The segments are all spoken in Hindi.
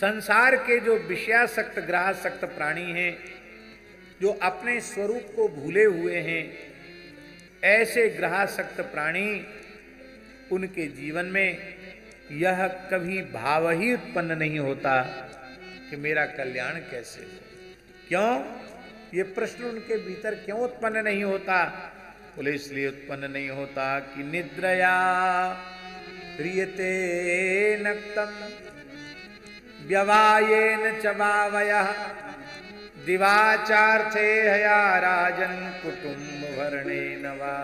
संसार के जो विषयासक्त ग्रहासक्त प्राणी हैं, जो अपने स्वरूप को भूले हुए हैं, ऐसे ग्रहासक्त प्राणी, उनके जीवन में यह कभी भाव ही उत्पन्न नहीं होता कि मेरा कल्याण कैसे हो। क्यों? ये प्रश्न उनके भीतर क्यों उत्पन्न नहीं होता? बोले इसलिए उत्पन्न नहीं होता कि निद्रया ह्रियते नक्तम व्यवायेन च वावयः दिवाचार्थे हया राजन कुटुंब भरणेन वा।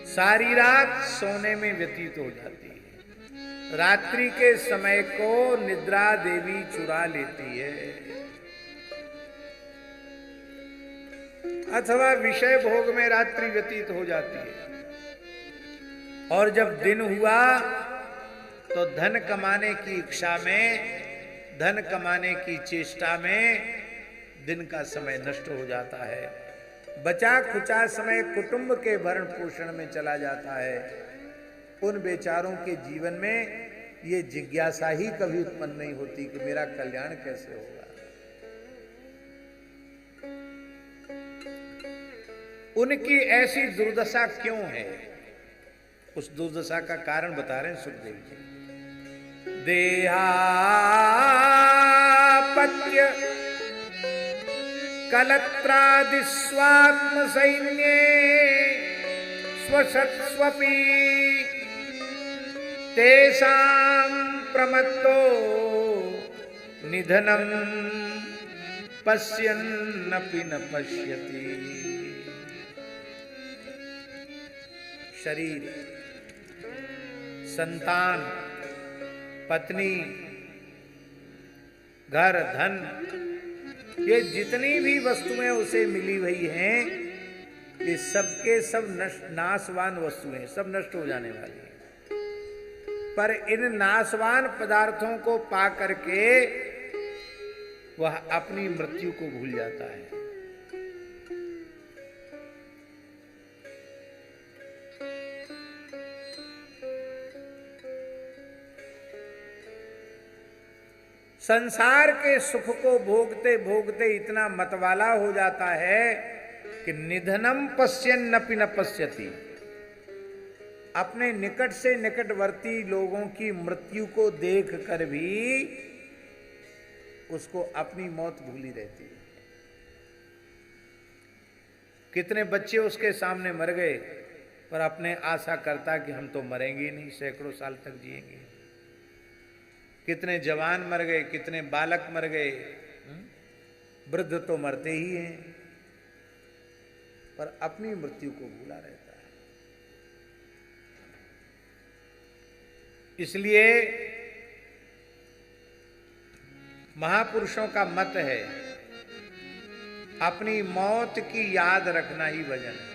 सारी रात सोने में व्यतीत हो जाती है, रात्रि के समय को निद्रा देवी चुरा लेती है, अथवा विषय भोग में रात्रि व्यतीत हो जाती है। और जब दिन हुआ तो धन कमाने की इच्छा में, धन कमाने की चेष्टा में दिन का समय नष्ट हो जाता है। बचा खुचा समय कुटुंब के भरण पोषण में चला जाता है। उन बेचारों के जीवन में ये जिज्ञासा ही कभी उत्पन्न नहीं होती कि मेरा कल्याण कैसे होगा। उनकी ऐसी दुर्दशा क्यों है? उस दुर्दशा का कारण बता रहे हैं सुखदेव जी। देहापत्य कलत्रादि स्वात्म सैन्ये स्वसत्स्वपि तेषां प्रमत्तो निधनं पश्यन्नपि न पश्यति। शरीर, संतान, पत्नी, घर, धन, ये जितनी भी वस्तुएं उसे मिली हुई हैं, ये सबके सब नाशवान वस्तुएं, सब नष्ट हो जाने वाली हैं। पर इन नाशवान पदार्थों को पा करके वह अपनी मृत्यु को भूल जाता है। संसार के सुख को भोगते भोगते इतना मतवाला हो जाता है कि निधनम पश्यन्नपि न पश्यति। अपने निकट से निकटवर्ती लोगों की मृत्यु को देख कर भी उसको अपनी मौत भूली रहती है। कितने बच्चे उसके सामने मर गए, पर अपने आशा करता कि हम तो मरेंगे नहीं, सैकड़ों साल तक जिएंगे। कितने जवान मर गए, कितने बालक मर गए, वृद्ध तो मरते ही हैं, पर अपनी मृत्यु को भूला रहता है। इसलिए महापुरुषों का मत है, अपनी मौत की याद रखना ही भजन है।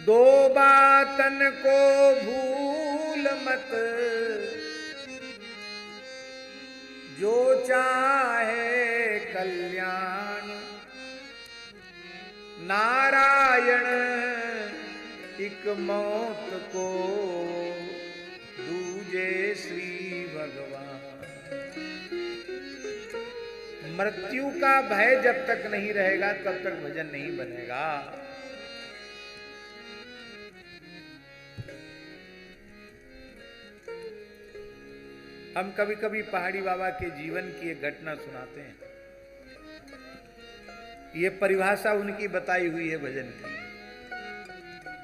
दो बातन को भूल मत, जो चाहे कल्याण। नारायण एक मौत को दूजे श्री भगवान। मृत्यु का भय जब तक नहीं रहेगा तब तक भजन नहीं बनेगा। हम कभी कभी पहाड़ी बाबा के जीवन की एक घटना सुनाते हैं। ये परिभाषा उनकी बताई हुई है भजन की,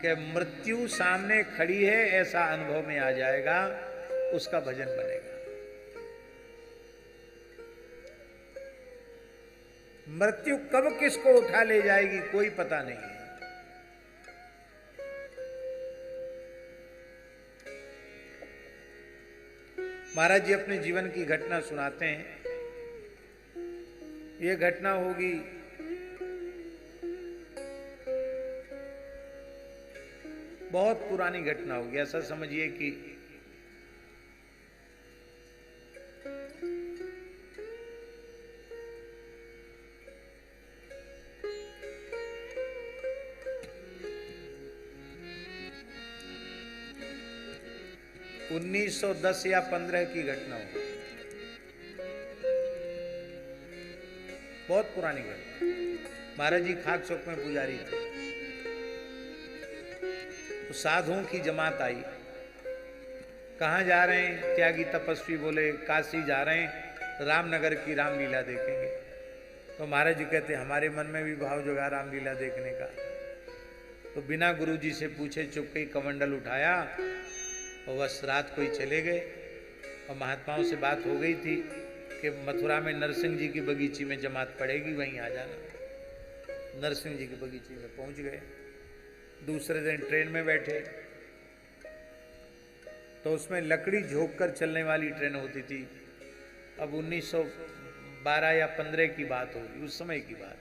कि मृत्यु सामने खड़ी है ऐसा अनुभव में आ जाएगा, उसका भजन बनेगा। मृत्यु कब किसको उठा ले जाएगी कोई पता नहीं है। महाराज जी अपने जीवन की घटना सुनाते हैं। ये घटना होगी बहुत पुरानी घटना होगी। ऐसा समझिए कि 1910 या 15 की घटना हो, बहुत पुरानी घटना। महाराज जी खाक चौक में पुजारी थे, तो साधुओं की जमात आई। कहाँ जा रहे हैं? त्यागी तपस्वी बोले काशी जा रहे हैं, रामनगर की रामलीला देखेंगे। तो महाराज जी कहते हमारे मन में भी भाव जगा रामलीला देखने का। तो बिना गुरुजी से पूछे चुपके ही कमंडल उठाया और बस रात को ही चले गए। और महात्माओं से बात हो गई थी कि मथुरा में नरसिंह जी की बगीची में जमात पड़ेगी, वहीं आ जाना। नरसिंह जी की बगीची में पहुंच गए। दूसरे दिन ट्रेन में बैठे तो उसमें लकड़ी झोंक कर चलने वाली ट्रेन होती थी। अब 1912 या 15 की बात होगी, उस समय की बात।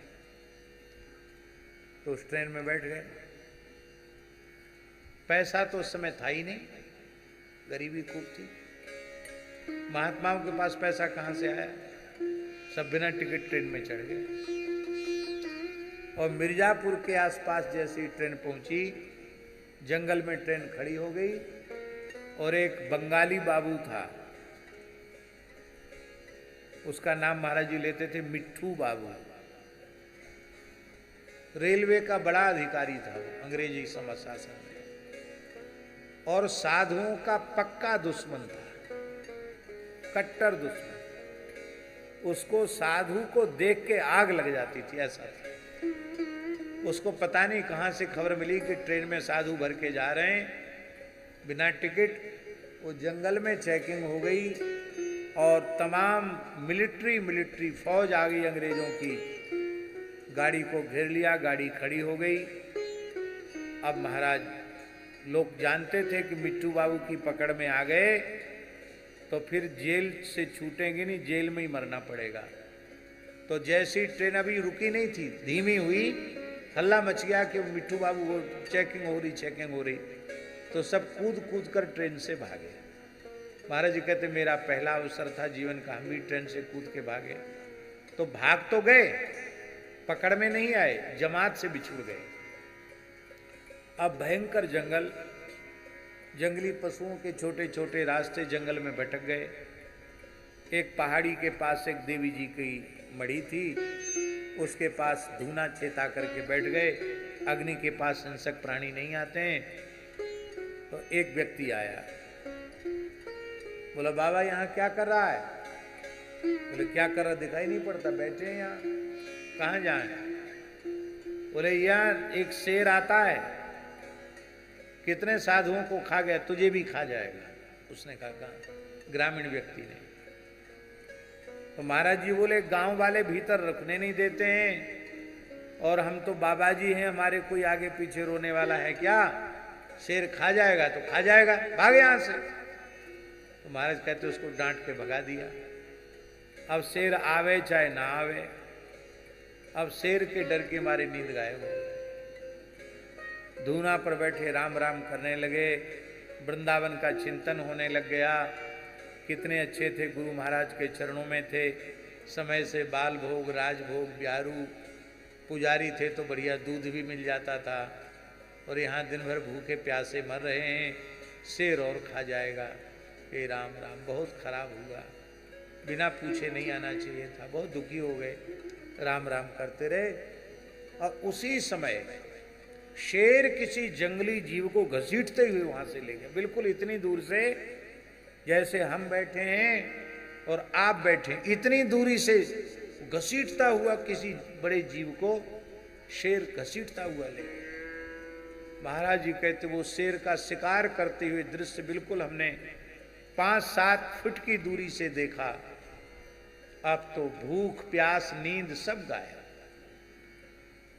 तो उस ट्रेन में बैठ गए। पैसा तो उस समय था ही नहीं, गरीबी खूब थी। महात्माओं के पास पैसा कहां से आया? सब बिना टिकट ट्रेन में चढ़ गए। और मिर्जापुर के आसपास जैसी ट्रेन पहुंची, जंगल में ट्रेन खड़ी हो गई और एक बंगाली बाबू था, उसका नाम महाराज जी लेते थे मिट्ठू बाबू। रेलवे का बड़ा अधिकारी था वो, अंग्रेजी समझ शासन में, और साधुओं का पक्का दुश्मन था, कट्टर दुश्मन। उसको साधु को देख के आग लग जाती थी, ऐसा था। उसको पता नहीं कहां से खबर मिली कि ट्रेन में साधु भर के जा रहे हैं बिना टिकट। वो जंगल में चेकिंग हो गई और तमाम मिलिट्री फौज आ गई अंग्रेजों की, गाड़ी को घेर लिया, गाड़ी खड़ी हो गई। अब महाराज लोग जानते थे कि मिट्टू बाबू की पकड़ में आ गए तो फिर जेल से छूटेंगे नहीं, जेल में ही मरना पड़ेगा। तो जैसी ट्रेन अभी रुकी नहीं थी, धीमी हुई, हल्ला मच गया कि मिट्टू बाबू को चेकिंग हो रही। तो सब कूद कर ट्रेन से भागे। महाराज जी कहते मेरा पहला अवसर था जीवन का, हम भी ट्रेन से कूद के भागे। तो भाग तो गए, पकड़ में नहीं आए, जमात से बिछुड़ गए। अब भयंकर जंगल, जंगली पशुओं के छोटे छोटे रास्ते जंगल में भटक गए। एक पहाड़ी के पास एक देवी जी की मढ़ी थी, उसके पास धूना चेता करके बैठ गए। अग्नि के पास हिंसक प्राणी नहीं आते हैं। तो एक व्यक्ति आया, बोला बाबा यहाँ क्या कर रहा है? बोले क्या कर रहा दिखाई नहीं पड़ता, बैठे हैं यहाँ, कहाँ जाएं? बोले यार एक शेर आता है, कितने साधुओं को खा गया, तुझे भी खा जाएगा। उसने कहा, ग्रामीण व्यक्ति ने। तो महाराज जी बोले गांव वाले भीतर रखने नहीं देते हैं और हम तो बाबा जी हैं, हमारे कोई आगे पीछे रोने वाला है क्या? शेर खा जाएगा तो खा जाएगा, भाग यहां से। तो महाराज कहते उसको डांट के भगा दिया। अब शेर आवे चाहे ना आवे, अब शेर के डर के मारे नींद गायब हो गए। धूना पर बैठे राम राम करने लगे, वृंदावन का चिंतन होने लग गया। कितने अच्छे थे, गुरु महाराज के चरणों में थे, समय से बाल भोग, राजभोग, ब्यारू, पुजारी थे तो बढ़िया दूध भी मिल जाता था। और यहाँ दिन भर भूखे प्यासे मर रहे हैं, शेर और खा जाएगा। हे राम राम, बहुत खराब हुआ, बिना पूछे नहीं आना चाहिए था। बहुत दुखी हो गए, राम राम करते रहे। और उसी समय शेर किसी जंगली जीव को घसीटते हुए वहां से ले गए, बिल्कुल इतनी दूर से जैसे हम बैठे हैं और आप बैठे, इतनी दूरी से घसीटता हुआ किसी बड़े जीव को शेर घसीटता हुआ ले गया। महाराज जी कहते वो शेर का शिकार करते हुए दृश्य बिल्कुल हमने 5-7 फुट की दूरी से देखा। अब तो भूख प्यास नींद सब गायब।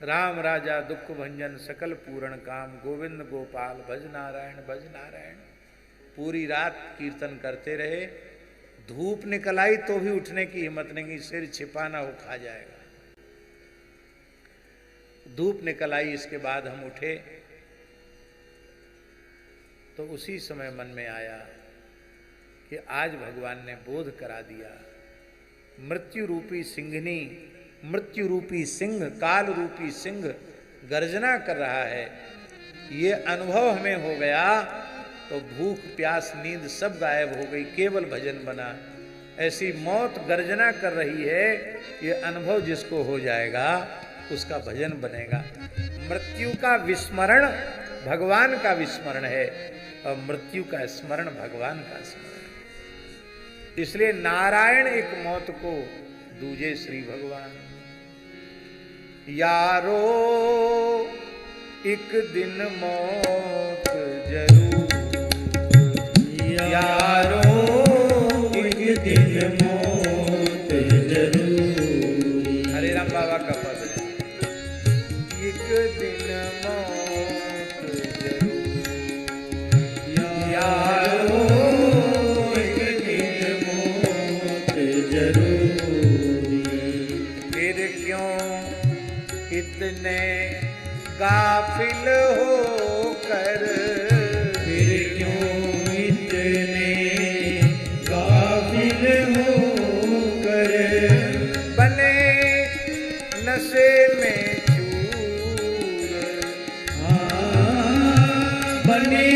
राम राजा दुख भंजन सकल पूर्ण काम, गोविंद गोपाल भज नारायण भज नारायण। पूरी रात कीर्तन करते रहे। धूप निकल आई तो भी उठने की हिम्मत नहीं, सिर छिपाना हो खा जाएगा। धूप निकल आई, इसके बाद हम उठे तो उसी समय मन में आया कि आज भगवान ने बोध करा दिया। मृत्यु रूपी सिंघनी, मृत्यु रूपी सिंह, काल रूपी सिंह गर्जना कर रहा है। ये अनुभव हमें हो गया तो भूख प्यास नींद सब गायब हो गई, केवल भजन बना। ऐसी मौत गर्जना कर रही है, ये अनुभव जिसको हो जाएगा उसका भजन बनेगा। मृत्यु का विस्मरण भगवान का विस्मरण है और मृत्यु का स्मरण भगवान का स्मरण है। इसलिए नारायण एक मौत को, दूजे श्री भगवान। यारो एक दिन मौत जरूर, यारो एक दिन मौत जरूर। हरे राम बाबा का पद है, एक दिन मौत जरूर, यारो एक दिन मौत जरूर। फिर क्यों इतने गाफिल होकर, फिर क्यों इतने गाफिल होकर, बने नशे में चूर, बने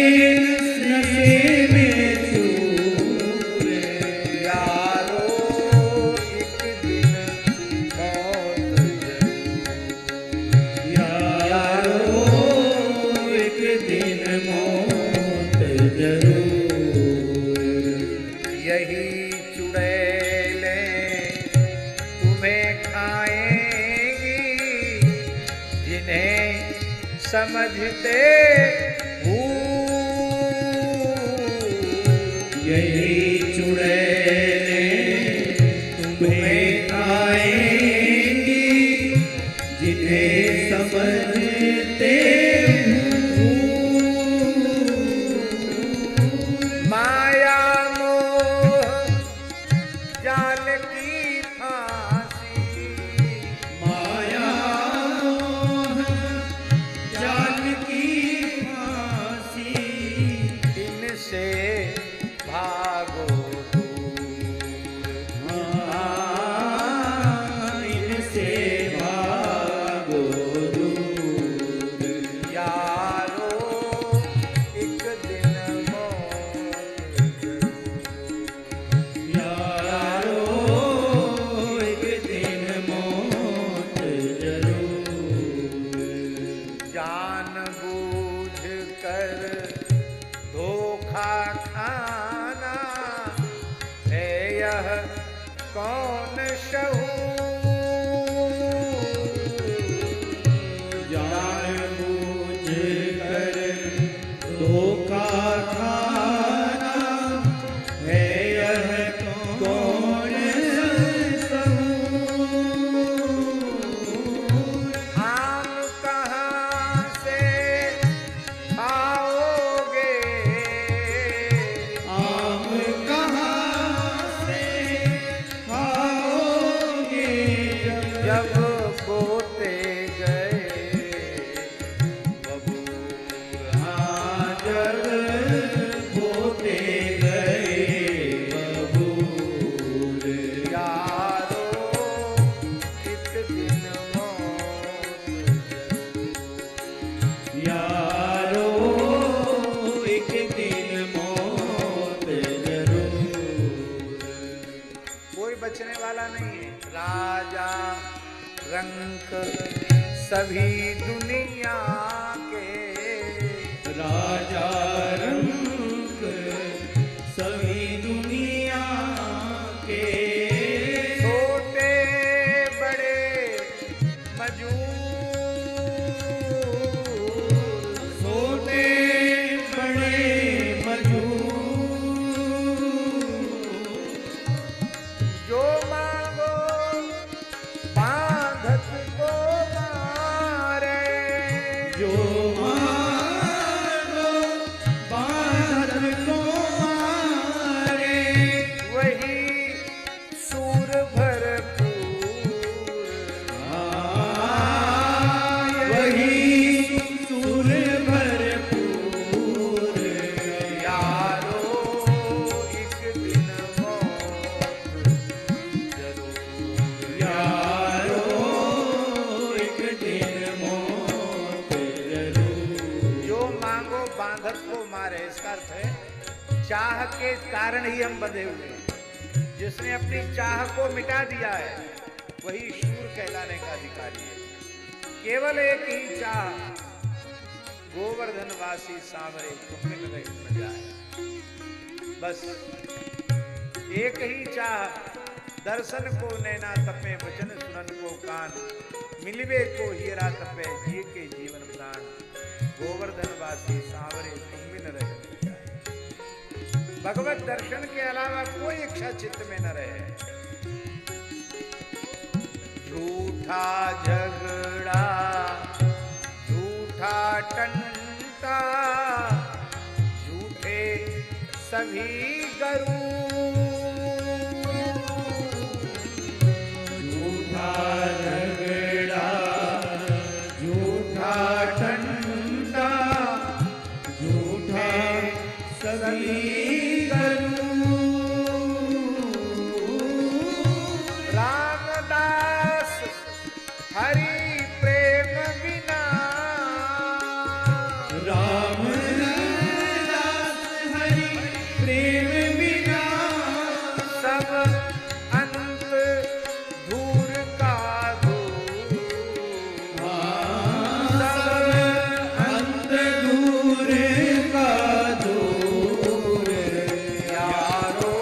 नशे में चूर। यारो एक दिन मौत जरूर, यारो एक दिन मौत जरूर। यही चुड़ैलें तुम्हें खाएंगी, जिन्हें समझते भूल। यही चुड़ैलें तुम्हें खाएंगी, जिन्हें समझते माया मोह जाल की फांसी, माया मोह जाल की फांसी। इनसे भागो दूर, इनसे भागो दूर। यारो एक दिन मौत जरूर, यारो एक दिन मौत जरूर। जान बूझ कर धोखा खाना है यह कौन शहूर। जान बूझ कर धोखा खाना है यह कौन शहूर। आम कहाँ से आओगे, आम कहाँ से आओगे, जब बोते गए बबूल। हाँ, जब बोते गए बबूल। यारो एक दिन मौत जरूर, यारो एक दिन मौत जरूर। कोई बचने वाला नहीं है। राजा रंक सभी दुनिया के, राजा रंक सभी दुनिया के। छोटे बड़े मजूर, छोटे बड़े मजूर। जो मांगो बांधत को मारे, जो मांगो बांधत को मारे, इसका अर्थ है चाह के कारण ही हम बंधे हुए हैं। जिसने अपनी चाह को मिटा दिया है वही शूर कहलाने का अधिकारी है। केवल एक ही चाह, गोवर्धनवासी सांवरे तुम मिल रहे न जाए। बस एक ही चाह, दर्शन को नैना तपे, वचन सुनन को कान, मिलवे को हीरा तपे, जिए के जीवन प्राण, गोवर्धनवासी सांवरे तुम मिल रहे न जाए। भगवत दर्शन के अलावा कोई इच्छा चित्त में न रहे। झूठा झगड़ा, झूठा टंटा, झूठे सभी गरु, झूठा झगड़ा, झूठा टंटा, झूठे सभी गरु। रामदास हरि प्रेम बिना, रामदास हरि प्रेम बिना, सब अंत दूर का दूर, सब अंत दूर का दूर, यारो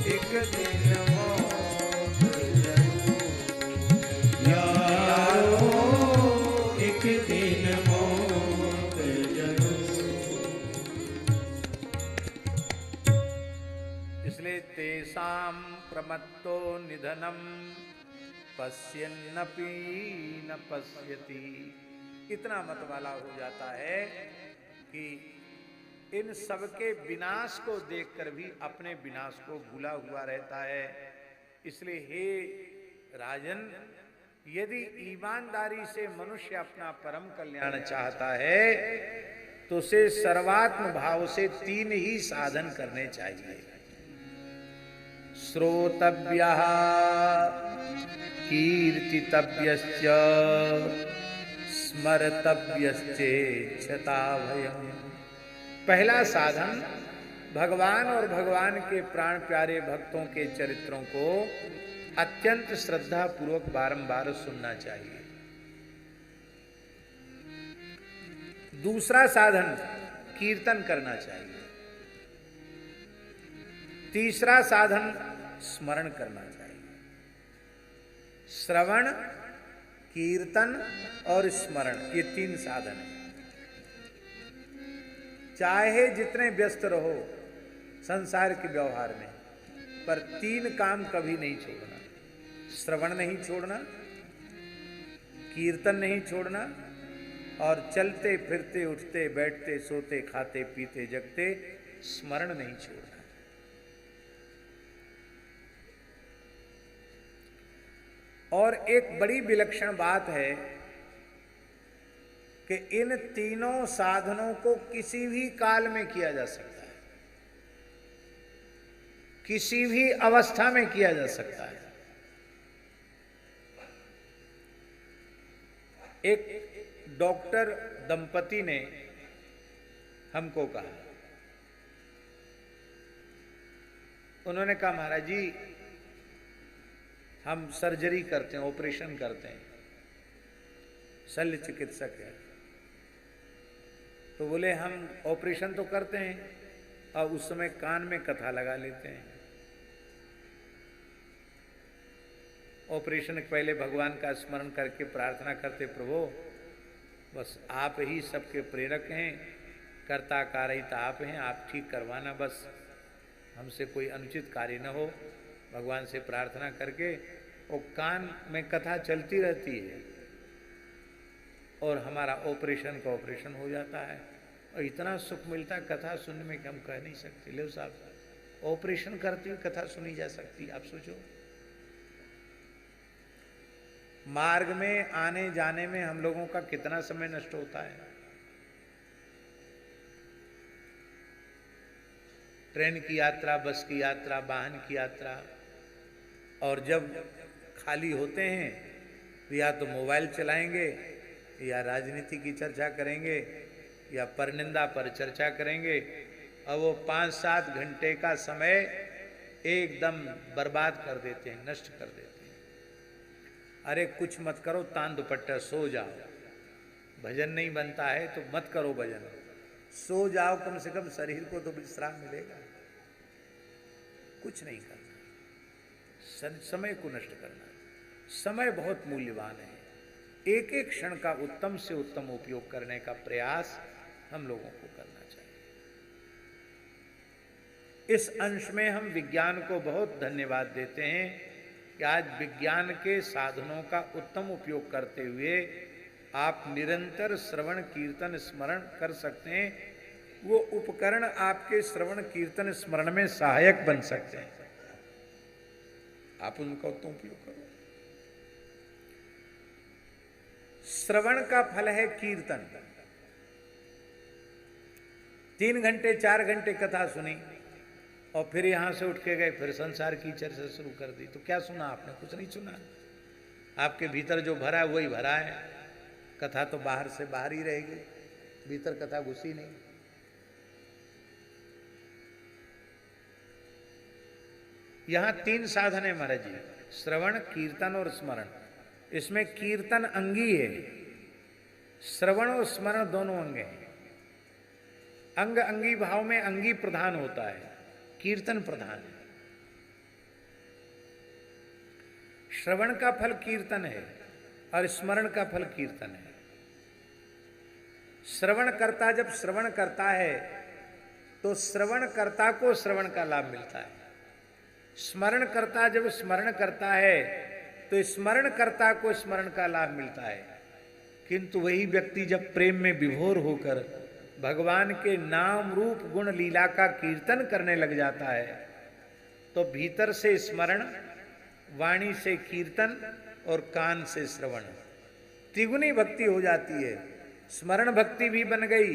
एक दिन मौत जरूर, यारो एक दिन मौत जरूर। इसलिए तेषां प्रमत्तो निधनम पश्यन्नपि न पश्यति, इतना मत वाला हो जाता है कि इन सबके विनाश को देखकर भी अपने विनाश को भूला हुआ रहता है। इसलिए हे राजन, यदि ईमानदारी से मनुष्य अपना परम कल्याण चाहता है तो उसे सर्वात्म भाव से तीन ही साधन करने चाहिए। श्रोतव्यः, कीर्तितव्यश्च, स्मर्तव्यश्चेच्छता भयम्। पहला साधन भगवान और भगवान के प्राण प्यारे भक्तों के चरित्रों को अत्यंत श्रद्धा पूर्वक बारंबार सुनना चाहिए। दूसरा साधन कीर्तन करना चाहिए। तीसरा साधन स्मरण करना चाहिए। श्रवण, कीर्तन और स्मरण, ये तीन साधन है। चाहे जितने व्यस्त रहो संसार के व्यवहार में, पर तीन काम कभी नहीं छोड़ना। श्रवण नहीं छोड़ना, कीर्तन नहीं छोड़ना, और चलते फिरते उठते बैठते सोते खाते पीते जगते स्मरण नहीं छोड़ना। और एक बड़ी विलक्षण बात है कि इन तीनों साधनों को किसी भी काल में किया जा सकता है, किसी भी अवस्था में किया जा सकता है। एक डॉक्टर दंपति ने हमको कहा, उन्होंने कहा महाराज जी हम सर्जरी करते हैं, ऑपरेशन करते हैं, शल्य चिकित्सक है। तो बोले हम ऑपरेशन तो करते हैं और उस समय कान में कथा लगा लेते हैं। ऑपरेशन के पहले भगवान का स्मरण करके प्रार्थना करते, प्रभु बस आप ही सबके प्रेरक हैं, कर्ता कारयिता आप हैं, आप ठीक करवाना, बस हमसे कोई अनुचित कार्य न हो। भगवान से प्रार्थना करके और कान में कथा चलती रहती है और हमारा ऑपरेशन का ऑपरेशन हो जाता है। और इतना सुख मिलता है कथा सुनने में कि हम कह नहीं सकते। ले साहब, ऑपरेशन करते हुए कथा सुनी जा सकती, आप सोचो। मार्ग में आने जाने में हम लोगों का कितना समय नष्ट होता है। ट्रेन की यात्रा, बस की यात्रा, वाहन की यात्रा, और जब खाली होते हैं तो या तो मोबाइल चलाएंगे या राजनीति की चर्चा करेंगे या परनिंदा पर चर्चा करेंगे और वो 5-7 घंटे का समय एकदम बर्बाद कर देते हैं, नष्ट कर देते हैं। अरे कुछ मत करो, तान दुपट्टा सो जाओ। भजन नहीं बनता है तो मत करो भजन, सो जाओ, कम से कम शरीर को तो विश्राम मिलेगा। कुछ नहीं करना, समय को नष्ट करना। समय बहुत मूल्यवान है, एक एक क्षण का उत्तम से उत्तम उपयोग करने का प्रयास हम लोगों को करना चाहिए। इस अंश में हम विज्ञान को बहुत धन्यवाद देते हैं कि आज विज्ञान के साधनों का उत्तम उपयोग करते हुए आप निरंतर श्रवण कीर्तन स्मरण कर सकते हैं। वो उपकरण आपके श्रवण कीर्तन स्मरण में सहायक बन सकते हैं, आप उनका उत्तम उपयोग करो। श्रवण का फल है कीर्तन। 3 घंटे 4 घंटे कथा सुनी और फिर यहां से उठ के गए, फिर संसार की चर्चा शुरू कर दी, तो क्या सुना आपने? कुछ नहीं सुना। आपके भीतर जो भरा है वही भरा है, कथा तो बाहर से बाहर ही रहेगी, भीतर कथा घुसी नहीं। यहां 3 साधन है महाराज जी, श्रवण कीर्तन और स्मरण। इसमें कीर्तन अंगी है, श्रवण और स्मरण दोनों अंग हैं। अंग अंगी भाव में अंगी प्रधान होता है, कीर्तन प्रधान है। श्रवण का फल कीर्तन है और स्मरण का फल कीर्तन है। श्रवणकर्ता जब श्रवण करता है तो श्रवणकर्ता को श्रवण का लाभ मिलता है। स्मरणकर्ता जब स्मरण करता है तो स्मरणकर्ता को स्मरण का लाभ मिलता है। किंतु वही व्यक्ति जब प्रेम में विभोर होकर भगवान के नाम रूप गुण लीला का कीर्तन करने लग जाता है तो भीतर से स्मरण, वाणी से कीर्तन और कान से श्रवण, त्रिगुणी भक्ति हो जाती है। स्मरण भक्ति भी बन गई,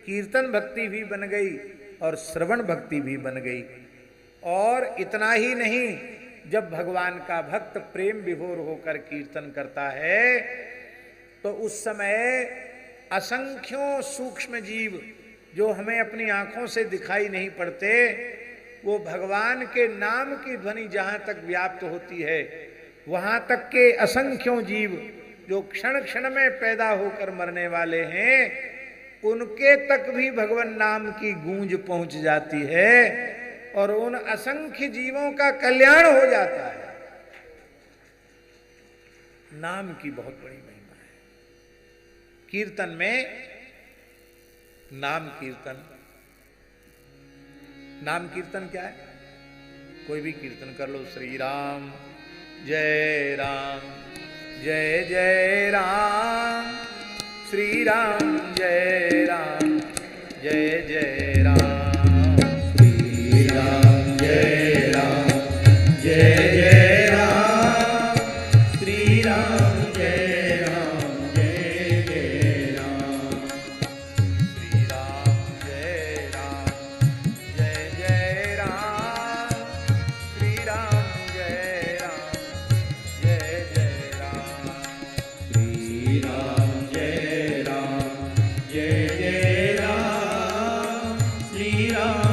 कीर्तन भक्ति भी बन गई और श्रवण भक्ति भी बन गई। और इतना ही नहीं, जब भगवान का भक्त प्रेम विभोर होकर कीर्तन करता है तो उस समय असंख्यों सूक्ष्म जीव जो हमें अपनी आंखों से दिखाई नहीं पड़ते, वो भगवान के नाम की ध्वनि जहां तक व्याप्त होती है, वहां तक के असंख्यों जीव जो क्षण क्षण में पैदा होकर मरने वाले हैं, उनके तक भी भगवान नाम की गूंज पहुंच जाती है और उन असंख्य जीवों का कल्याण हो जाता है। नाम की बहुत बड़ी महिमा है। कीर्तन में नाम कीर्तन, नाम कीर्तन क्या है? कोई भी कीर्तन कर लो, श्री राम जय जय राम, श्री राम जय जय राम, श्री राम जय जय राम, श्री राम जय जय राम, श्री राम जय जय राम, श्री राम जय जय राम, श्री राम जय जय राम, श्री राम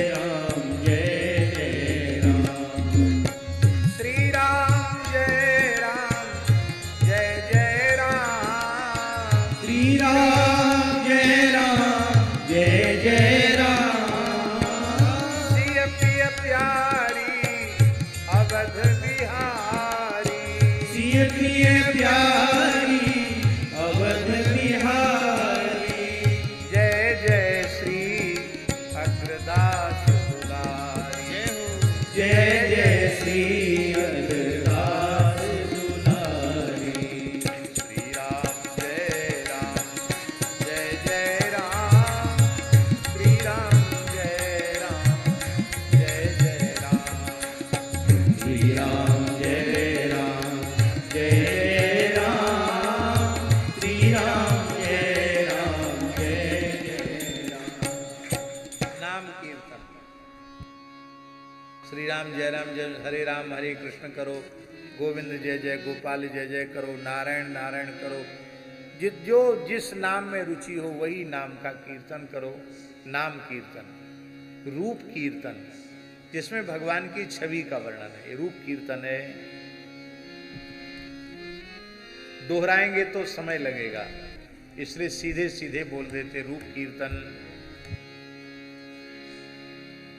जय जय राम, श्री राम जय जय राम, श्री राम जय जय राम, सिय प्रिय प्यारी अवध बिहारी, सिय प्रिय प्यारी अवध बिहारी, जय जय श्री अग्रदास दुलारी, जय जय श्री अग्रदास दुलारी, श्री राम जय जय राम, श्री राम जय जय राम, श्री राम जय जय राम, श्री राम जय जय राम। नाम कीर्तन, श्री राम जय हरे राम हरे कृष्ण करो, गोविंद जय जय गोपाल जय जय करो, नारायण नारायण करो, जो जिस नाम में रुचि हो वही नाम का कीर्तन करो। नाम कीर्तन, रूप कीर्तन, जिसमें भगवान की छवि का वर्णन है, रूप कीर्तन है। दोहराएंगे तो समय लगेगा, इसलिए सीधे सीधे बोल देते रूप कीर्तन।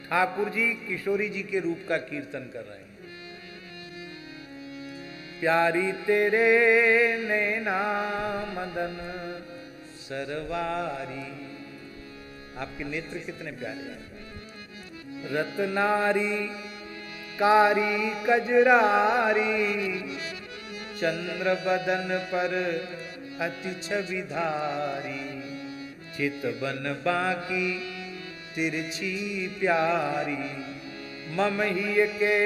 ठाकुर जी किशोरी जी के रूप का कीर्तन कर रहे हैं। प्यारी तेरे नैना मदन सरवारी, आपके नेत्र कितने प्यारे हैं। रत्नारी कारी कजरारी, चंद्र बदन पर अति छविधारी, चितवन बाकी तिरछी प्यारी, मम ही के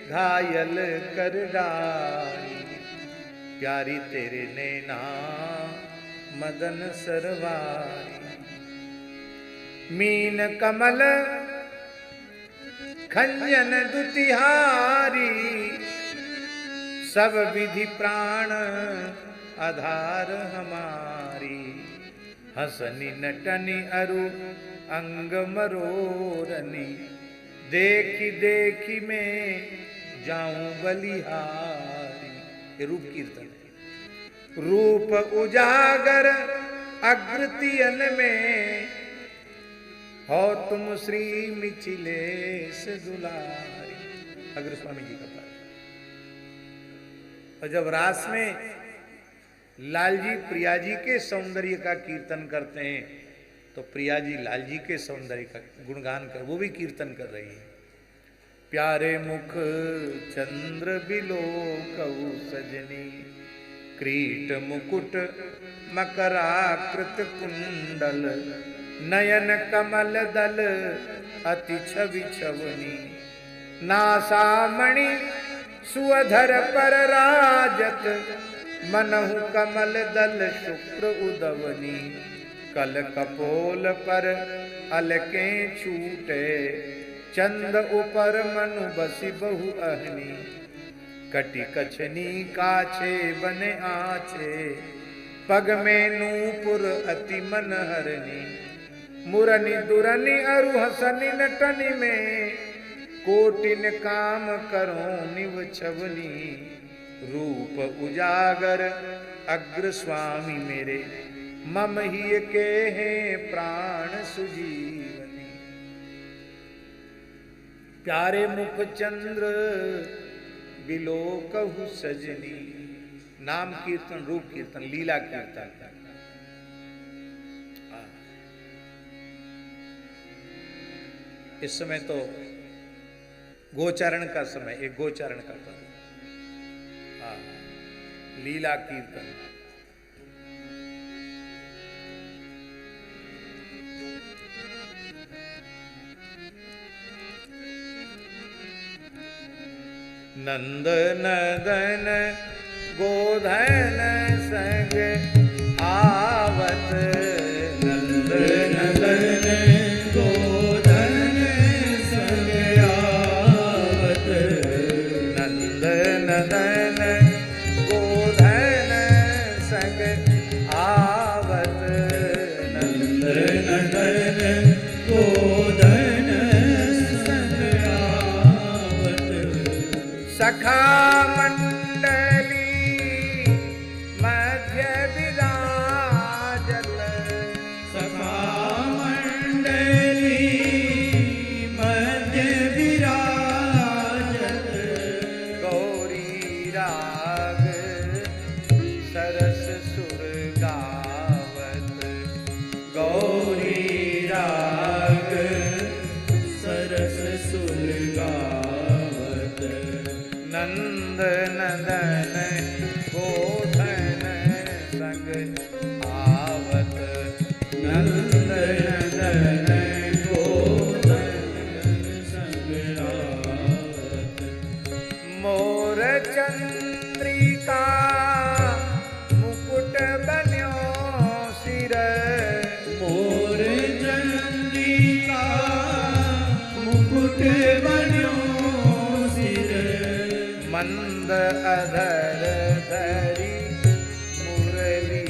घायल कर डारी। प्यारी तेरे नैना मदन सरवारी, मीन कमल खंजन दुतिहारी, सब विधि प्राण आधार हमारी। हसनी नटनी अरु अंग मरोरनी, देखी देखी में जाऊं बलिहारी। ये रूप कीर्तन है। रूप उजागर अग्रतियन में, हो तुम श्री मिथिलेश दुलारी। अग्र स्वामी जी का पाठ। और जब रास में लाल जी प्रिया जी के सौंदर्य का कीर्तन करते हैं, तो प्रिया जी लाल जी के सौंदर्य का गुणगान कर, वो भी कीर्तन कर रही है। प्यारे मुख चंद्र बिलो कऊ सजनी, क्रीट मुकुट मकराकृत कुंडल, नयन कमल दल अति छवि छवनी, नासामणि सुअधर पर राजत, मनहु कमल दल शुक्र उदवनी, कल कपोल पर अलके छूटे, चंद ऊपर मनु बसी बहु अहनी, कटि कछनी काछे बने आछे, पग में नूपुर अति मनहरनी, मुरनी दुरनी अरु हसनी नटनी में, कोटिन काम करो निव छवनी, रूप उजागर अग्र स्वामी मेरे, मम ही के हैं प्राण सुजीवनी। प्यारे मुख चंद्र बिलोकहु सजनी, नाम कीर्तन, रूप कीर्तन, लीला कीर्तन। इस समय तो गोचारण का समय, एक गोचारण का पर्व, लीला कीर्तन। नंद नदन गोधन संग आवत, नंद नदन गोधन संग आवत, नंद नदन गोधन संग आवत, नंद नदन गोधन संग आवत, सखा मंडली मध्य विराजत, सखा मंडली मध्य विराजत, गौरी राग सरस सुर गावत, गौरी राग सरस सुर गावत, नंद नदन गोधन संग आवत, नंद नदन गोधन संग आवत, मोर चंद्रिका मुकुट बन्यो सिर, मोर चंद्रिका मुकुट बन्यो सिर, मंद अधर धरी मुरली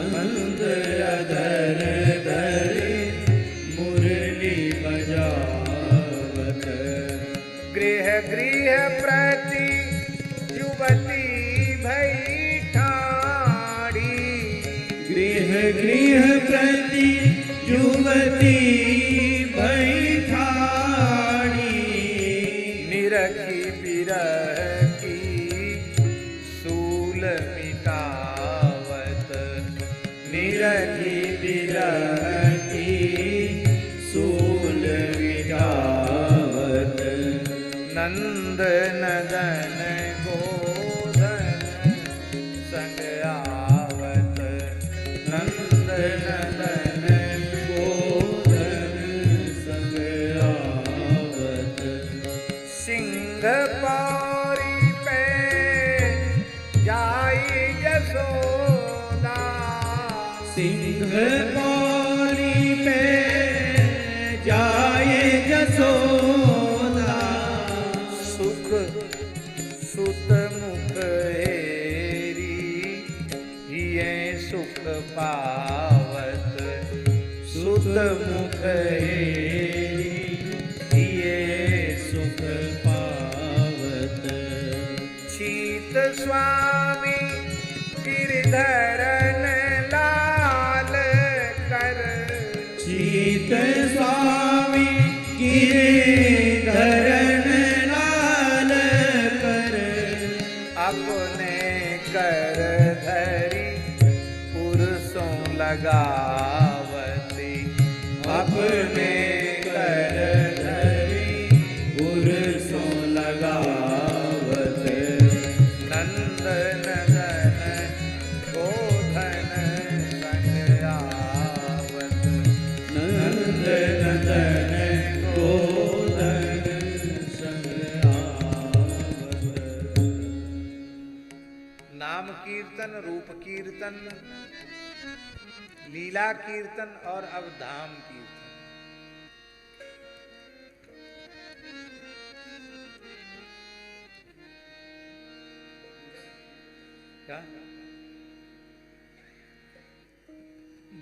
मंद अधर धरे मुरली बजावत। गृह गृह प्रति युवती भई ठाड़ी, गृह गृह प्रति युवती भई ठाड़ी। निरखी बिरह की सूल मिटावत, निरखी बिरह की सूल मिटावत। नंद नदन गोधन संग आवत, नंद नदन गोधन संग आवत। सिंह पौरी पे जाई यशोदा, सिंह पौरी पे जाए यशोदा। सुख सुत मुख हेरी हिये सुख पावत, सुत मुख हेरी हिये सुख पावत। शीत स्वामी गिरधरन लाल कर, शीत स्वामी गिरधरन लाल कर। अपने कर धरी पुरुषों लगावती, अपने कर धरी पुरुषों लगावत। नंद नदन गोधन संग आवत, नंद नदन गोधन संग आवत। नाम कीर्तन, रूप कीर्तन, लीला कीर्तन और अब धाम कीर्तन। क्या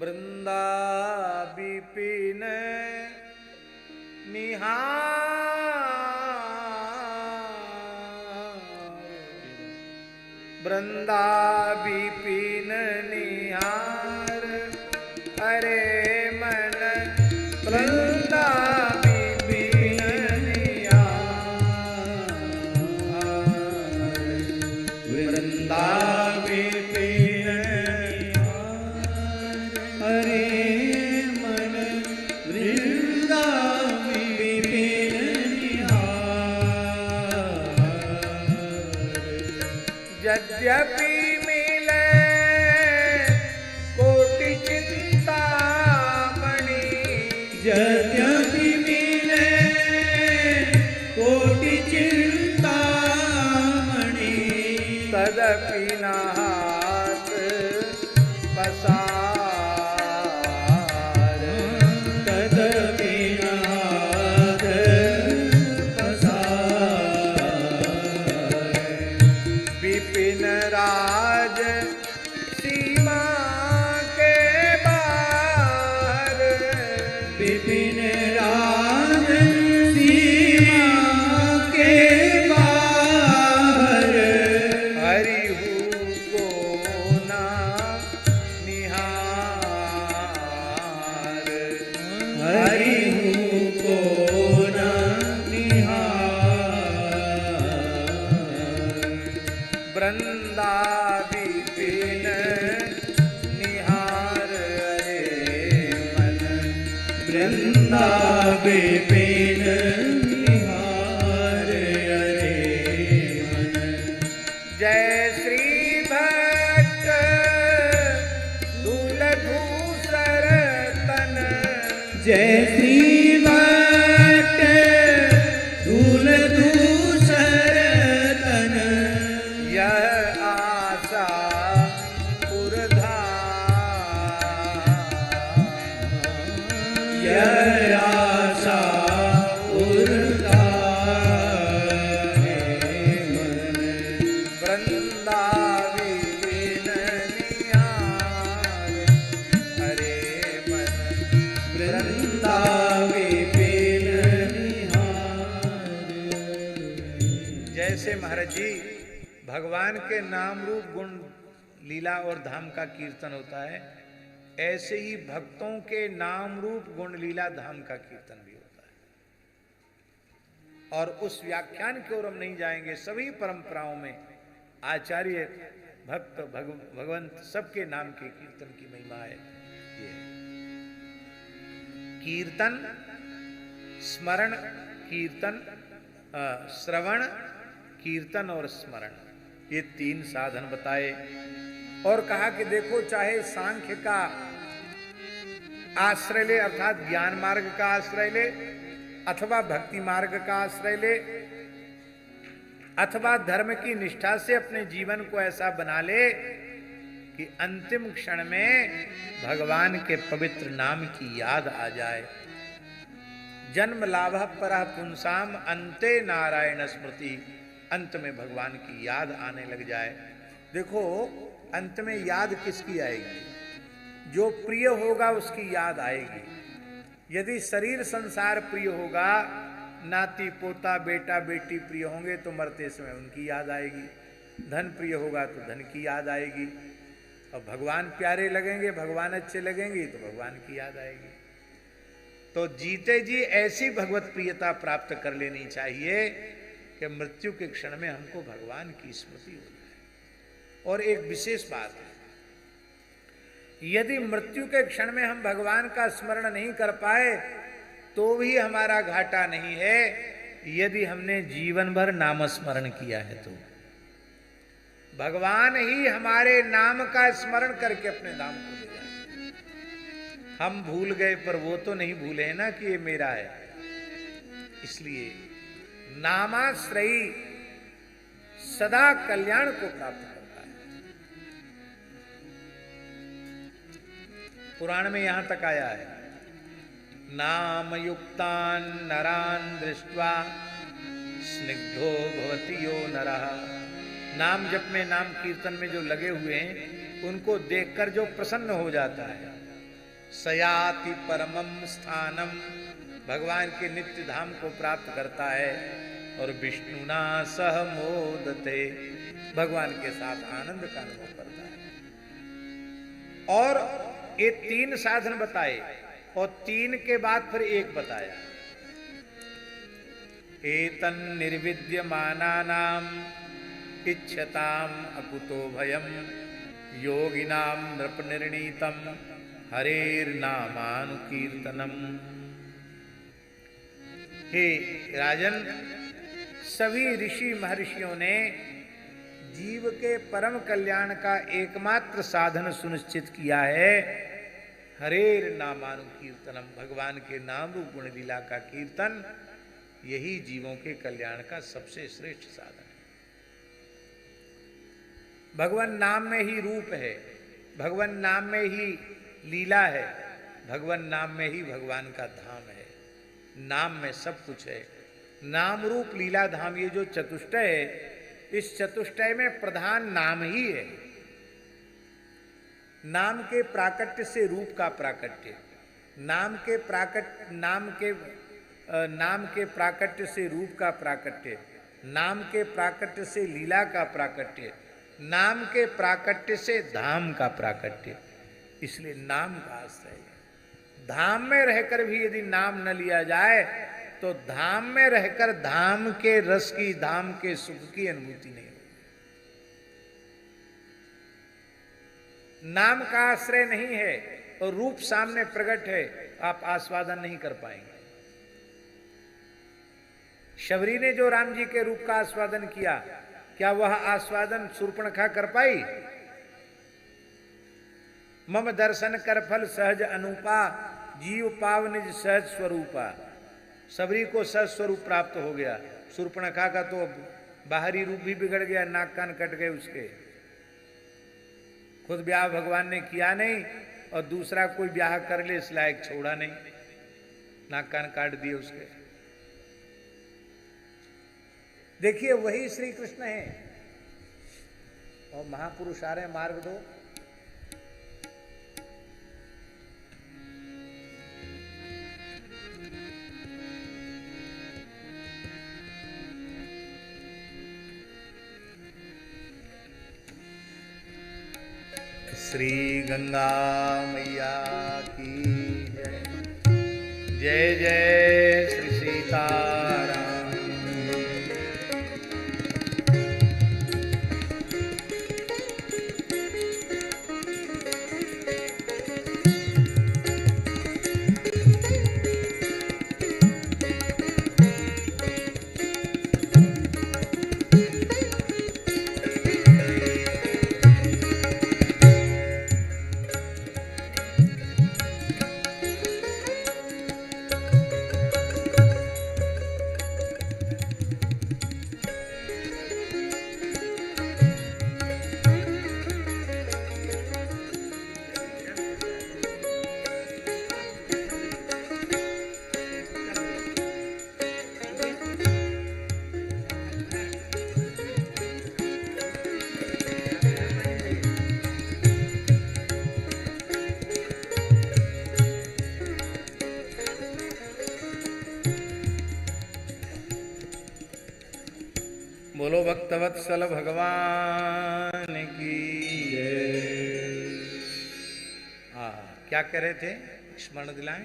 वृंदा विपिन निहार, वृंदा विपिन निहार, अरे मन वृंदा विपिन निहार, वृंदा विपिन निहार। हरे मन वृंदा विपिन निहार। यद्यपि मिले कोटि चिंतामणि, यद्यपि मिले कोटि चिंतामणि। तदपि न हाथ पसार, तदपि न हाथ पसार। विपिन राज सीमा के बाहर, विपिन राज सीमा के बाहर। हरिहु को ना निहार, हरिहु को न निहार। वृंदा विपिन निहार, अरे मन वृंदा विपिन निहार, अरे मन। जय श्री भट्ट दूलधूसर तन, जय श्री भट्ट दूलधूसर तन। यह आशा पुरधार, यह आशा उर्धार मन। वृंदा विपिन निहार, महाराज जी भगवान के नाम रूप गुण लीला और धाम का कीर्तन होता है, ऐसे ही भक्तों के नाम रूप गुण लीला धाम का कीर्तन भी होता है। और उस व्याख्यान की ओर हम नहीं जाएंगे। सभी परंपराओं में आचार्य भक्त भगवंत सबके नाम के कीर्तन की महिमा है। ये कीर्तन, स्मरण, कीर्तन, श्रवण, कीर्तन और स्मरण, ये तीन साधन बताए। और कहा कि देखो चाहे सांख्य का आश्रय ले अर्थात ज्ञान मार्ग का आश्रय ले, अथवा भक्ति मार्ग का आश्रय ले, अथवा धर्म की निष्ठा से अपने जीवन को ऐसा बना ले कि अंतिम क्षण में भगवान के पवित्र नाम की याद आ जाए। जन्म लाभ परः पुंसाम अंते नारायण स्मृति, अंत में भगवान की याद आने लग जाए। देखो अंत में याद किसकी आएगी? जो प्रिय होगा उसकी याद आएगी। यदि शरीर संसार प्रिय होगा, नाती पोता बेटा बेटी प्रिय होंगे तो मरते समय उनकी याद आएगी। धन प्रिय होगा तो धन की याद आएगी। और भगवान प्यारे लगेंगे, भगवान अच्छे लगेंगे तो भगवान की याद आएगी। तो जीते जी ऐसी भगवत प्रियता प्राप्त कर लेनी चाहिए कि मृत्यु के क्षण में हमको भगवान की स्मृति हो जाए। और एक विशेष बात है, यदि मृत्यु के क्षण में हम भगवान का स्मरण नहीं कर पाए तो भी हमारा घाटा नहीं है, यदि हमने जीवन भर नाम स्मरण किया है तो। भगवान ही हमारे नाम का स्मरण करके अपने नाम को ले जाए। हम भूल गए पर वो तो नहीं भूले हैं ना कि ये मेरा है। इसलिए नामाश्रयी सदा कल्याण को प्राप्त करता है। पुराण में यहां तक आया है, नाम युक्तान नरान दृष्ट्वा स्निग्धो भवति यो नरः। नाम जप में, नाम कीर्तन में जो लगे हुए हैं उनको देखकर जो प्रसन्न हो जाता है, सयाति परमम स्थानम, भगवान के नित्य धाम को प्राप्त करता है। और विष्णुना सह मोदते, भगवान के साथ आनंद का अनुभव करता है। और ये तीन साधन बताए और तीन के बाद फिर एक बताया, एतन निर्विद्यमानानाम इच्छताम अकुतो भयम योगिनाम नृप निर्णीतम हरेर्नामानुकीर्तनम। हे राजन, सभी ऋषि महर्षियों ने जीव के परम कल्याण का एकमात्र साधन सुनिश्चित किया है, हरेर नामानुकीर्तनम, भगवान के नाम रूप गुण लीला का कीर्तन। यही जीवों के कल्याण का सबसे श्रेष्ठ साधन है। भगवान नाम में ही रूप है, भगवान नाम में ही लीला है, भगवान नाम में ही भगवान का धाम है। नाम में सब कुछ है। नाम रूप लीला धाम, ये जो चतुष्टय है, इस चतुष्टय में प्रधान नाम ही है। नाम के प्राकट्य से रूप का प्राकट्य, नाम के प्राकट्य से रूप का प्राकट्य, नाम के प्राकट्य से लीला का प्राकट्य, नाम के प्राकट्य से धाम का प्राकट्य। इसलिए नाम का आश्रय है। धाम में रहकर भी यदि नाम न लिया जाए तो धाम में रहकर धाम के रस की, धाम के सुख की अनुभूति नहीं होगी। नाम का आश्रय नहीं है और रूप सामने प्रकट है, आप आस्वादन नहीं कर पाएंगे। शबरी ने जो राम जी के रूप का आस्वादन किया, क्या वह आस्वादन शूर्पणखा कर पाई? मम दर्शन कर फल सहज अनुपा, जीव पाव निज सहज स्वरूपा। सबरी को सहज स्वरूप प्राप्त हो गया। शूर्पणखा का तो बाहरी रूप भी बिगड़ गया, नाक कान कट गए उसके। खुद ब्याह भगवान ने किया नहीं और दूसरा कोई ब्याह कर ले इस लायक छोड़ा नहीं, नाक कान काट दिए उसके। देखिए वही श्री कृष्ण है। और महापुरुष आ रहे हैं, मार्ग दो। श्री गंगा मैया की जय। जय जय श्री सीताराम। बोलो भक्तवत्सल भगवान की जय। क्या कह रहे थे, स्मरण दिलाएं?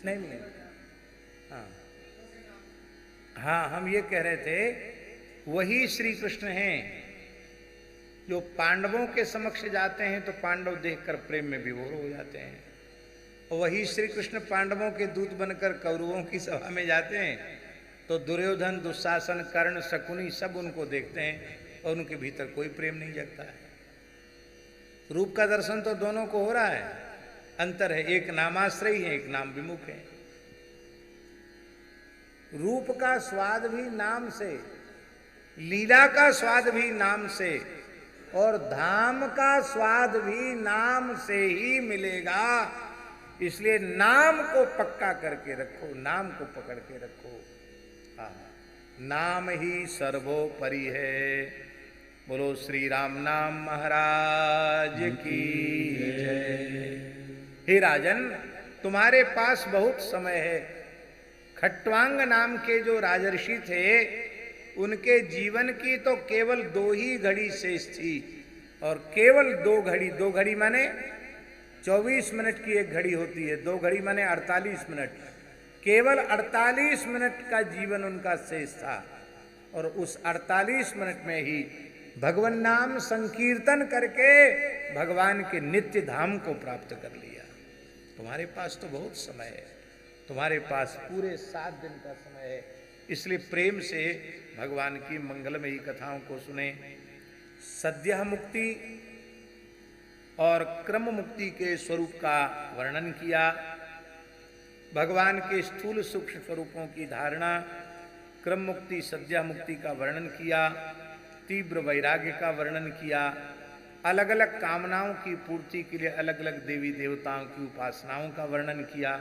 नहीं। हाँ, हम ये कह रहे थे वही श्री कृष्ण हैं जो पांडवों के समक्ष जाते हैं तो पांडव देखकर प्रेम में विभोर हो जाते हैं, और वही श्री कृष्ण पांडवों के दूत बनकर कौरवों की सभा में जाते हैं तो दुर्योधन, दुशासन, कर्ण, शकुनी सब उनको देखते हैं और उनके भीतर कोई प्रेम नहीं जगता है। रूप का दर्शन तो दोनों को हो रहा है, अंतर है, एक नामाश्रयी है, एक नाम विमुख है। रूप का स्वाद भी नाम से, लीला का स्वाद भी नाम से, और धाम का स्वाद भी नाम से ही मिलेगा। इसलिए नाम को पक्का करके रखो, नाम को पकड़ के रखो। नाम ही सर्वोपरि है। बोलो श्री राम नाम महाराज की जय। हे राजन, तुम्हारे पास बहुत समय है। खट्वांग नाम के जो राजर्षि थे उनके जीवन की तो केवल 2 ही घड़ी शेष थी, और केवल 2 घड़ी, 2 घड़ी माने 24 मिनट की एक घड़ी होती है, 2 घड़ी माने 48 मिनट, केवल 48 मिनट का जीवन उनका शेष था, और उस 48 मिनट में ही भगवान नाम संकीर्तन करके भगवान के नित्य धाम को प्राप्त कर लिया। तुम्हारे पास तो बहुत समय है, तुम्हारे पास पूरे 7 दिन का समय है, इसलिए प्रेम से भगवान की मंगलमयी कथाओं को सुने। सद्यः मुक्ति और क्रम मुक्ति के स्वरूप का वर्णन किया, भगवान के स्थूल सूक्ष्म स्वरूपों की धारणा, क्रम मुक्ति, सद्यः मुक्ति का वर्णन किया, तीव्र वैराग्य का वर्णन किया, अलग अलग कामनाओं की पूर्ति के लिए अलग अलग देवी देवताओं की उपासनाओं का वर्णन किया,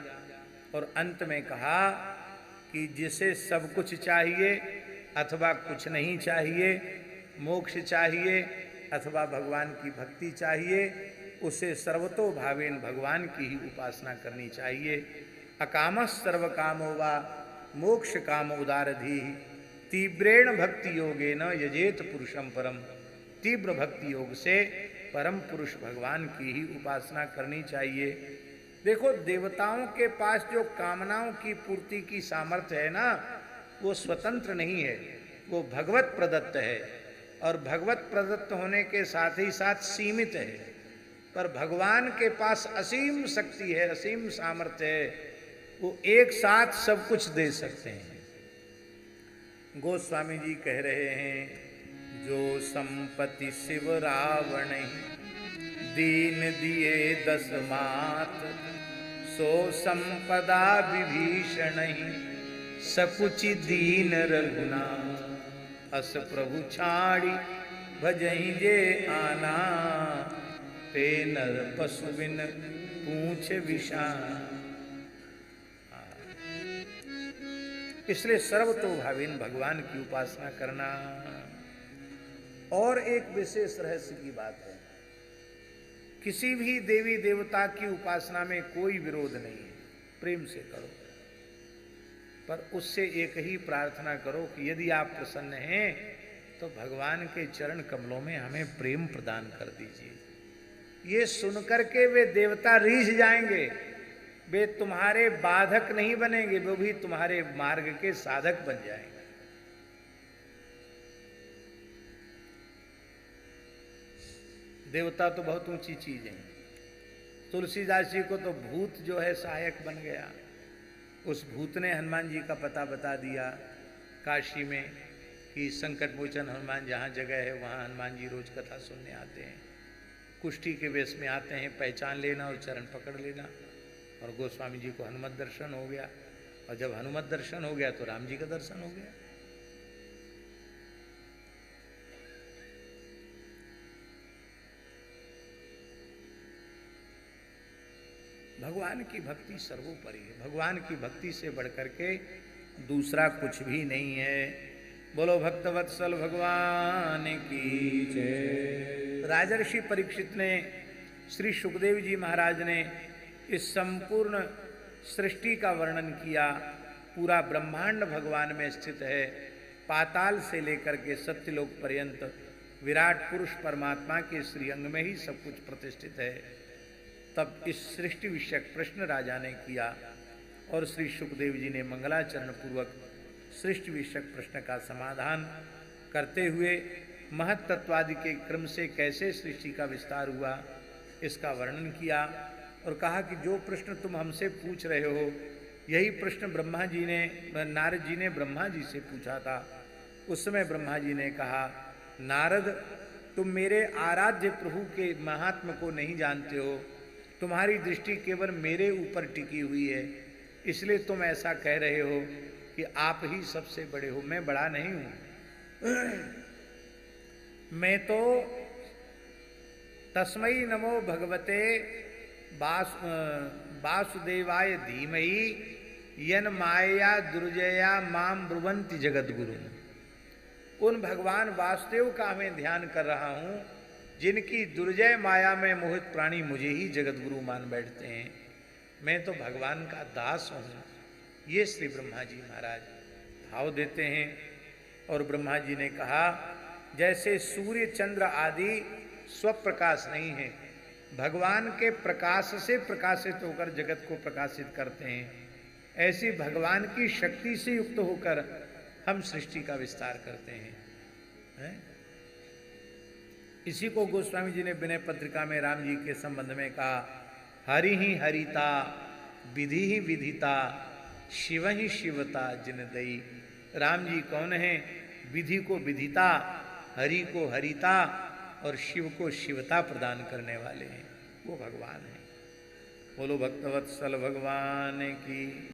और अंत में कहा कि जिसे सब कुछ चाहिए अथवा कुछ नहीं चाहिए, मोक्ष चाहिए अथवा भगवान की भक्ति चाहिए, उसे सर्वतो भावेन भगवान की ही उपासना करनी चाहिए। अकामः सर्व कामो वा मोक्ष काम उदारधि तीव्रेण भक्ति योगेन यजेत पुरुषम परम। तीव्र भक्ति योग से परम पुरुष भगवान की ही उपासना करनी चाहिए। देखो, देवताओं के पास जो कामनाओं की पूर्ति की सामर्थ्य है ना, वो स्वतंत्र नहीं है, वो भगवत प्रदत्त है, और भगवत प्रदत्त होने के साथ ही साथ सीमित है। पर भगवान के पास असीम शक्ति है, असीम सामर्थ्य है, वो एक साथ सब कुछ दे सकते हैं। गोस्वामी जी कह रहे हैं, जो संपत्ति शिव रावण दीन दिए 10 मात, सो संपदा विभीषण सकुचि दीन रघुनाथ। अस प्रभु छाड़ी भजहि जे आना, ते नर पशु बिन पूछ विषान। इसलिए सर्वतोभावीन भगवान की उपासना करना। और एक विशेष रहस्य की बात है, किसी भी देवी देवता की उपासना में कोई विरोध नहीं है, प्रेम से करो, पर उससे एक ही प्रार्थना करो कि यदि आप प्रसन्न हैं तो भगवान के चरण कमलों में हमें प्रेम प्रदान कर दीजिए। ये सुनकर के वे देवता रीझ जाएंगे, वे तुम्हारे बाधक नहीं बनेंगे, वो भी तुम्हारे मार्ग के साधक बन जाएंगे। देवता तो बहुत ऊंची चीज है। तुलसीदास जी को तो भूत जो है सहायक बन गया। उस भूत ने हनुमान जी का पता बता दिया काशी में कि संकट मोचन हनुमान जहाँ जगह है वहाँ हनुमान जी रोज कथा सुनने आते हैं। कुष्ठी के वेश में आते हैं, पहचान लेना और चरण पकड़ लेना। और गोस्वामी जी को हनुमत दर्शन हो गया, और जब हनुमत दर्शन हो गया तो राम जी का दर्शन हो गया। भगवान की भक्ति सर्वोपरि है। भगवान की भक्ति से बढ़कर के दूसरा कुछ भी नहीं है। बोलो भक्तवत्सल भगवान की जय। राजर्षि परीक्षित ने, श्री सुखदेव जी महाराज ने इस संपूर्ण सृष्टि का वर्णन किया। पूरा ब्रह्मांड भगवान में स्थित है। पाताल से लेकर के सत्यलोक पर्यंत विराट पुरुष परमात्मा के श्रीअंग में ही सब कुछ प्रतिष्ठित है। तब इस सृष्टि विषयक प्रश्न राजा ने किया और श्री सुखदेव जी ने मंगलाचरण पूर्वक सृष्टि विषयक प्रश्न का समाधान करते हुए महत्त्वादि के क्रम से कैसे सृष्टि का विस्तार हुआ इसका वर्णन किया। और कहा कि जो प्रश्न तुम हमसे पूछ रहे हो यही प्रश्न ब्रह्मा जी ने, नारद जी ने ब्रह्मा जी से पूछा था। उस समय ब्रह्मा जी ने कहा, नारद तुम मेरे आराध्य प्रभु के महात्म को नहीं जानते हो, तुम्हारी दृष्टि केवल मेरे ऊपर टिकी हुई है, इसलिए तुम ऐसा कह रहे हो कि आप ही सबसे बड़े हो। मैं बड़ा नहीं हूं, मैं तो तस्मै नमो भगवते वासुदेवाय धीमहि यन माया दुर्जया माम ब्रुवंति जगतगुरु। उन भगवान वासुदेव का मैं ध्यान कर रहा हूं जिनकी दुर्जय माया में मोहित प्राणी मुझे ही जगतगुरु मान बैठते हैं। मैं तो भगवान का दास हूँ। ये श्री ब्रह्मा जी महाराज भाव देते हैं। और ब्रह्मा जी ने कहा, जैसे सूर्य चंद्र आदि स्वप्रकाश नहीं है, भगवान के प्रकाश से प्रकाशित होकर जगत को प्रकाशित करते हैं, ऐसी भगवान की शक्ति से युक्त होकर हम सृष्टि का विस्तार करते हैं। इसी को गोस्वामी जी ने विनय पत्रिका में राम जी के संबंध में कहा, हरि ही हरिता विधि ही विधिता शिव ही शिवता जिन दई। राम जी कौन है? विधि को विधिता, हरि को हरिता और शिव को शिवता प्रदान करने वाले हैं, वो भगवान है। बोलो भक्तवत्सल भगवान की।